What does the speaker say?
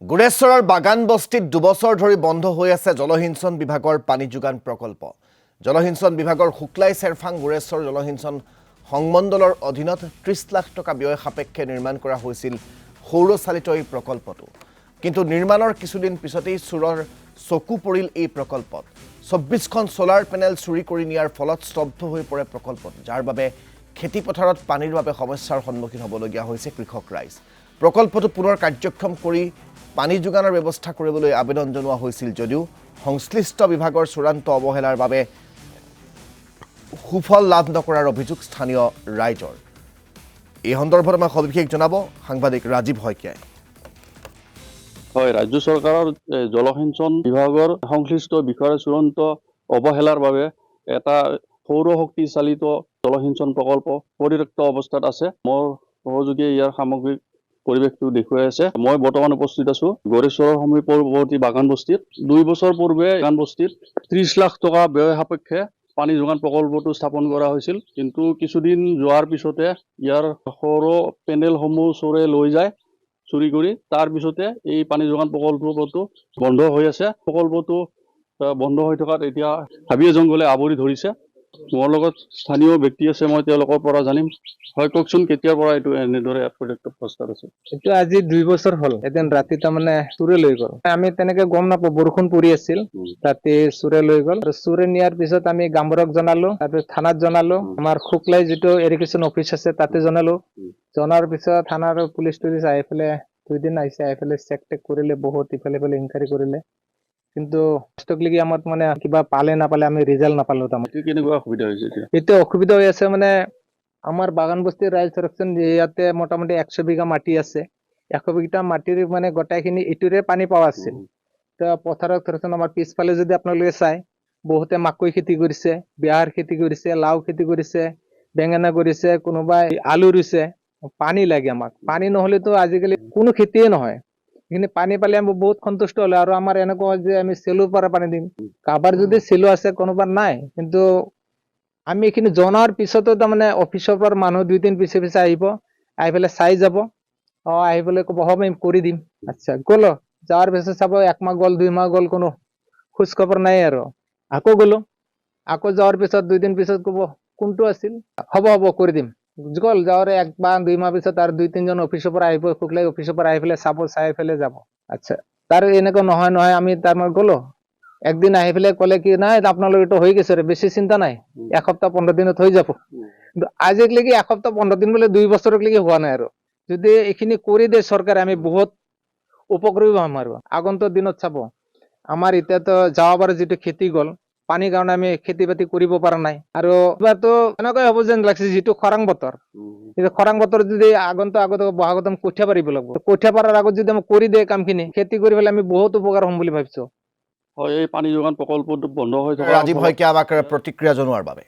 গুৰেশ্বৰৰ বাগান বস্তিত 2 বছৰ ধৰি বন্ধ হৈ আছে জলসিঞ্চন বিভাগৰ পানী যোগান প্ৰকল্প। জলসিঞ্চন বিভাগৰ শুক্লাই চেৰফাং গুৰেশ্বৰ জলসিঞ্চন সংমণ্ডলৰ অধীনত 30 লাখ টকা ব্যয় সাপেক্ষে নিৰ্মাণ কৰা হৈছিল সৌৰচালিত এই প্ৰকল্পটো। কিন্তু নিৰ্মাণৰ কিছুদিন পিছতেই চুৰৰ চকু পৰিল এই প্ৰকল্পত। 24খন সোলাৰ পেনেল চুৰি কৰি নিয়াৰ ফলত স্তব্ধ হৈ পৰে প্ৰকল্পটো, যাৰ বাবে খেতিপথাৰত পানীৰ বাবে সমস্যাৰ সন্মুখীন হ'বলগীয়া হৈছে কৃষক ৰাইজ। প্ৰকল্পটো পুনৰ কাৰ্যক্ষম কৰি পানী যোগানৰ ব্যৱস্থা কৰিবলৈ আবেদন জনোৱা হৈছিল যদিও সংশ্লিষ্ট বিভাগৰ চূড়ান্ত অৱহেলাৰ বাবে সুফল লাভ নকৰাৰ অভিযোগ স্থানীয় ৰাইজৰ। এই সন্দৰ্ভত আমাক সবিশেষ জনাব সাংবাদিক ৰাজীৱ শইকীয়াই। হয়, ৰাজ্য চৰকাৰৰ জলসিঞ্চন বিভাগৰ সংশ্লিষ্ট বিষয়ৰ চূড়ান্ত অৱহেলাৰ বাবে এটা সৌৰশক্তি চালিত জলসিঞ্চন প্ৰকল্প পৰিত্যক্ত অৱস্থাত আছে। মোৰ সহযোগীয়ে ইয়াৰ সামগ্ৰিক পৰিৱেশটো দেখুৱাই আছে। মই বৰ্তমান উপস্থিত আছো গুৰেশ্বৰৰ সমীপৱৰ্তী বাগান বস্তিত। 2 বছৰ পূৰ্বে বাগান বস্তিত 30 লাখ টকা ব্যয় সাপেক্ষে পানী যোগান প্ৰকল্পটো স্থাপন কৰা হৈছিল। কিন্তু কিছুদিন যোৱাৰ পিছতে ইয়াৰ সৌৰ পেনেলসমূহ চোৰে লৈ যায় চুৰি কৰি। তাৰ পিছতে এই পানী যোগান প্ৰকল্পটো বন্ধ হৈ আছে। প্ৰকল্পটো বন্ধ হৈ থকাত এতিয়া হাবিয়ে জংঘলে আৱৰি ধৰিছে। মোৰ লগত স্থানীয় ব্যক্তি আছে, মই তেওঁলোকৰ পৰা জানিম। হয়, কওকচোন, কেতিয়াৰ পৰা এইটো এনেদৰে প্ৰজেক্ট অৱস্থাত আছে? এইটো আজি 2 বছৰ হ'ল। এদিন ৰাতি তাৰমানে চুৰে লৈ গ'ল। আমি তেনেকে গম নাপাওঁ, বৰষুণ পৰি আছিল, ৰাতি চুৰে লৈ গ'ল। আৰু চুৰে নিয়াৰ পিছত আমি গামৰক জনালো, তাৰপিছত থানাত জনালো, আমাৰ শুক্লাই যিটো ইৰিগেশ্যন অফিচ আছে তাতে জনালো। জনাৰ পিছত থানাৰ পুলিচ টুলিচ আহি পেলাই 2 দিন আহিছে, আহি পেলাই চেক টেক কৰিলে, বহুত ইফালে ইনকুৱাৰী কৰিলে। কিন্তু লাষ্টলৈকে আমাক মানে কিবা পালে নাপালে আমি ৰিজাল্ট নাপালো। তাৰমানে কেনেকুৱা অসুবিধা হৈছে এতিয়া অসুবিধা হৈ আছে মানে আমাৰ বাগান বস্তিৰ ৰাইজ সংৰক্ষণ ইয়াতে মোটামুটি 100 বিঘা মাটি আছে। 100 বিঘা মাটিৰ মানে গোটাইখিনি ইটোৰে পানী পোৱা আছিল। পথাৰত ধৰকচোন আমাৰ পিছফালে যদি আপোনালোকে চাই, বহুতে মাকৈ খেতি কৰিছে, বিহাৰ খেতি কৰিছে, লাও খেতি কৰিছে, বেঙেনা কৰিছে, কোনোবাই আলু ৰুইছে। পানী লাগে আমাক। পানী নহলেতো আজিকালি কোনো খেতিয়ে নহয়। এইখিনি পানী পালে আমি বহুত সন্তুষ্ট হলো। আৰু আমাৰ এনেকুৱা যে আমি চেলুৰ পৰা পানী দিম, কাৰোবাৰ যদি চেলু আছে, কোনোবাৰ নাই। কিন্তু আমি এইখিনি জনাৰ পিছতো তাৰমানে অফিচৰ পৰা মানুহ 2 দিন পিছে পিছে আহিব, আহি পেলাই চাই যাব। আহি পেলাই ক'ব হ'ব আমি কৰি দিম। আচ্ছা, গ'লো, যাৱাৰ পিছত চাব 1 মাহ গ'ল, 2 মাহ গ'ল, কোনো খোজ খবৰ নাই। আৰু আকৌ গ'লো, আকৌ যোৱাৰ পিছত 2 দিন পিছত ক'ব কোনটো আছিল, হ'ব কৰি দিম। গ'ল, যাওঁৰে 1 মাহ 2 মাহ পিছত আৰু 2-3 জন অফিচৰ পৰা আহিব, শুক্লাই অফিচৰ পৰা আহি পেলাই চাব, চাই পেলাই যাব। আচ্ছা, তাৰ এনেকুৱা নহয় আমি তাৰমানে গ'লো, একদিন আহি পেলাই ক'লে কি নাই আপোনালোক এইটো হৈ গৈছে, বেছি চিন্তা নাই, 1 সপ্তাহ 15 দিনত হৈ যাব। কিন্তু আজিলৈকে 1 সপ্তাহ 15 দিন বোলে 2 বছৰলৈকে হোৱা নাই। আৰু যদি এইখিনি কৰি দিয়ে চৰকাৰে, আমি বহুত উপকৃত হ'ম। আৰু আগন্তুক দিনত চাব, আমাৰ এতিয়াতো যোৱাবাৰ যিটো খেতি গ'ল, পানীৰ কাৰণে আমি খেতি বাতি কৰিব পৰা নাই। আৰু এবাৰতো এনেকুৱাই হ'ব যেন লাগিছে, যিটো খৰাং বতৰ, খৰাং বতৰত যদি আগতে বহাগত কঠীয়া পাৰিব লাগিব, কঠীয়া পৰাৰ আগত যদি আমি কৰি দিয়ে কামখিনি, খেতি কৰি পেলাই আমি বহুত উপকাৰ হ'ম বুলি ভাবিছো। হয়, এই পানী যোগান প্ৰকল্পটো বন্ধ হৈ থকা ৰাজীৱ শইকীয়া আমাক প্ৰতিক্ৰিয়া জনোৱাৰ বাবে।